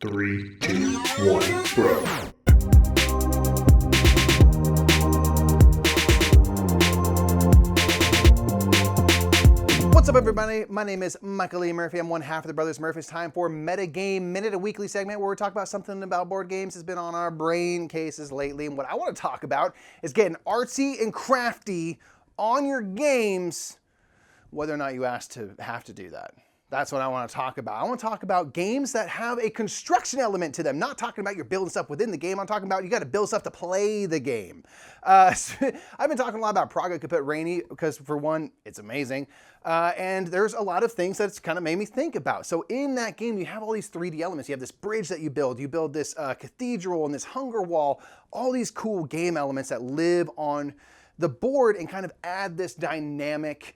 3, 2, 1, bro. What's up, everybody? My name is Michael Lee Murphy. I'm one half of the Brothers Murph. It's time for Meta Game Minute, a weekly segment where we talk about something about board games that's been on our brain cases lately. And what I want to talk about is getting artsy and crafty on your games, whether or not you have to do that. That's what I want to talk about. I want to talk about games that have a construction element to them. Not talking about you're building stuff within the game. I'm talking about you got to build stuff to play the game. I've been talking a lot about Praga Caput Rainy because, for one, it's amazing. And there's a lot of things that's kind of made me think about. So in that game, you have all these 3D elements. You have this bridge that you build. You build this cathedral and this hunger wall. All these cool game elements that live on the board and kind of add this dynamic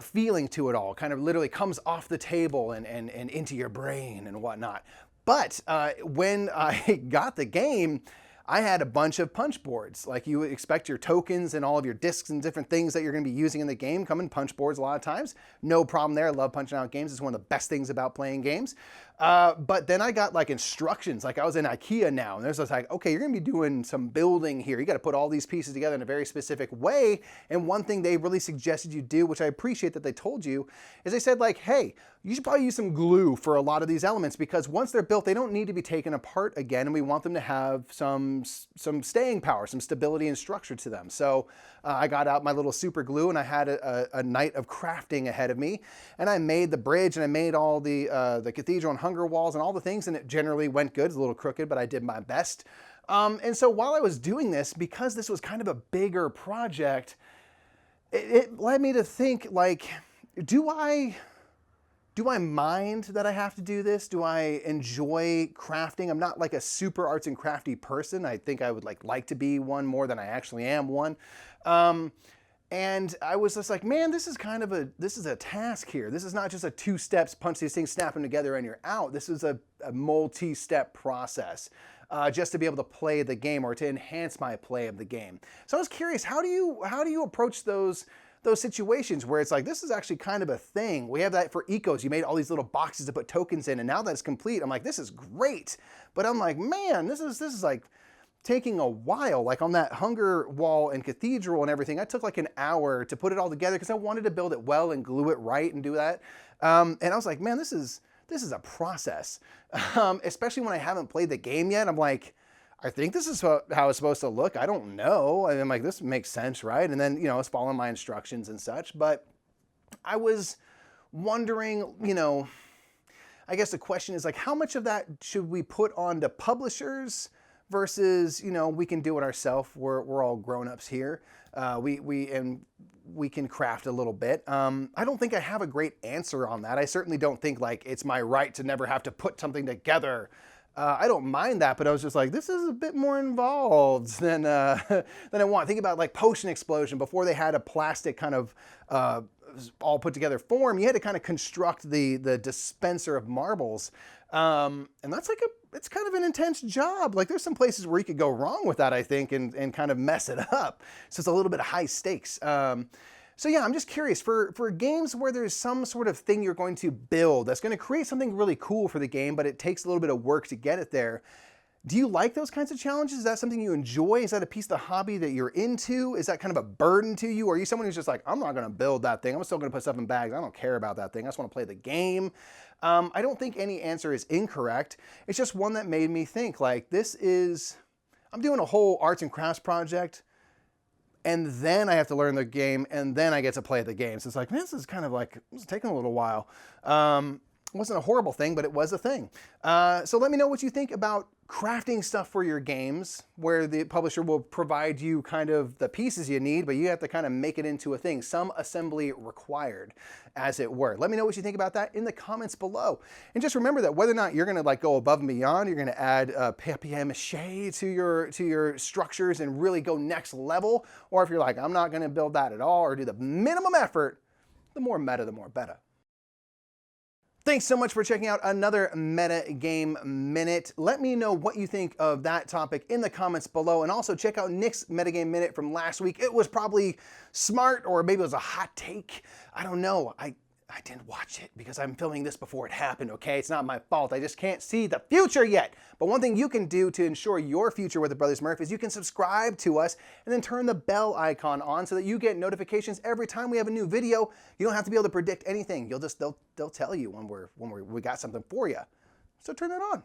feeling to it all. Kind of literally comes off the table and into your brain and whatnot. But when I got the game, I had a bunch of punch boards. Like you would expect, your tokens and all of your discs and different things that you're going to be using in the game come in punch boards a lot of times. No problem there. I love punching out games. It's one of the best things about playing games. But then I got like instructions. Like I was in IKEA now, and there's like, okay, you're going to be doing some building here. You got to put all these pieces together in a very specific way. And one thing they really suggested you do, which I appreciate that they told you, is they said like, hey, you should probably use some glue for a lot of these elements, because once they're built, they don't need to be taken apart again, and we want them to have some staying power, some stability and structure to them. So I got out my little super glue, and I had a night of crafting ahead of me, and I made the bridge, and I made all the cathedral and hunger walls and all the things, and it generally went good. It's a little crooked, but I did my best. And so while I was doing this, because this was kind of a bigger project, it led me to think, like, do I mind that I have to do this? Do I enjoy crafting? I'm not like a super arts and crafty person. I think I would like to be one more than I actually am one. And I was just like, man, this is a task here. This is not just a 2 steps, punch these things, snap them together, and you're out. This is a multi-step process just to be able to play the game, or to enhance my play of the game. So I was curious, how do you approach those situations where it's like, this is actually kind of a thing? We have that for ecos. You made all these little boxes to put tokens in, and now that it's complete, I'm like, this is great. But I'm like, man, this is like taking a while. Like on that hunger wall and cathedral and everything, I took like an hour to put it all together because I wanted to build it well and glue it right and do that. And I was like, man, this is a process. Especially when I haven't played the game yet. I'm like, I think this is how it's supposed to look. I don't know. And I'm like, this makes sense, right? And then, I was following my instructions and such. But I was wondering, I guess the question is like, how much of that should we put on to publishers versus, we can do it ourselves. We're all grown-ups here. We can craft a little bit. I don't think I have a great answer on that. I certainly don't think like it's my right to never have to put something together. I don't mind that, but I was just like, this is a bit more involved than I want. Think about like Potion Explosion. Before they had a plastic kind of all put together form, you had to kind of construct the dispenser of marbles. And that's it's kind of an intense job. Like there's some places where you could go wrong with that, I think, and kind of mess it up. So it's a little bit of high stakes. So yeah, I'm just curious, for games where there's some sort of thing you're going to build that's going to create something really cool for the game, but it takes a little bit of work to get it there. Do you like those kinds of challenges? Is that something you enjoy? Is that a piece of the hobby that you're into? Is that kind of a burden to you? Or are you someone who's just like, I'm not going to build that thing. I'm still going to put stuff in bags. I don't care about that thing. I just want to play the game. I don't think any answer is incorrect. It's just one that made me think, like, I'm doing a whole arts and crafts project, and then I have to learn the game, and then I get to play the game. So it's like, man, this is kind of like, it's taking a little while. It wasn't a horrible thing, but it was a thing. So let me know what you think about crafting stuff for your games, where the publisher will provide you kind of the pieces you need, but you have to kind of make it into a thing. Some assembly required, as it were. Let me know what you think about that in the comments below. And just remember that whether or not you're going to like go above and beyond, you're going to add papier-mâché to your structures and really go next level, or if you're like, I'm not going to build that at all or do the minimum effort, the more meta, the more better. Thanks so much for checking out another Meta Game Minute. Let me know what you think of that topic in the comments below, and also check out Nick's Meta Game Minute from last week. It was probably smart, or maybe it was a hot take. I don't know. I didn't watch it because I'm filming this before it happened, okay? It's not my fault. I just can't see the future yet. But one thing you can do to ensure your future with the Brothers Murph is you can subscribe to us and then turn the bell icon on so that you get notifications every time we have a new video. You don't have to be able to predict anything. They'll tell you when we got something for you. So turn it on.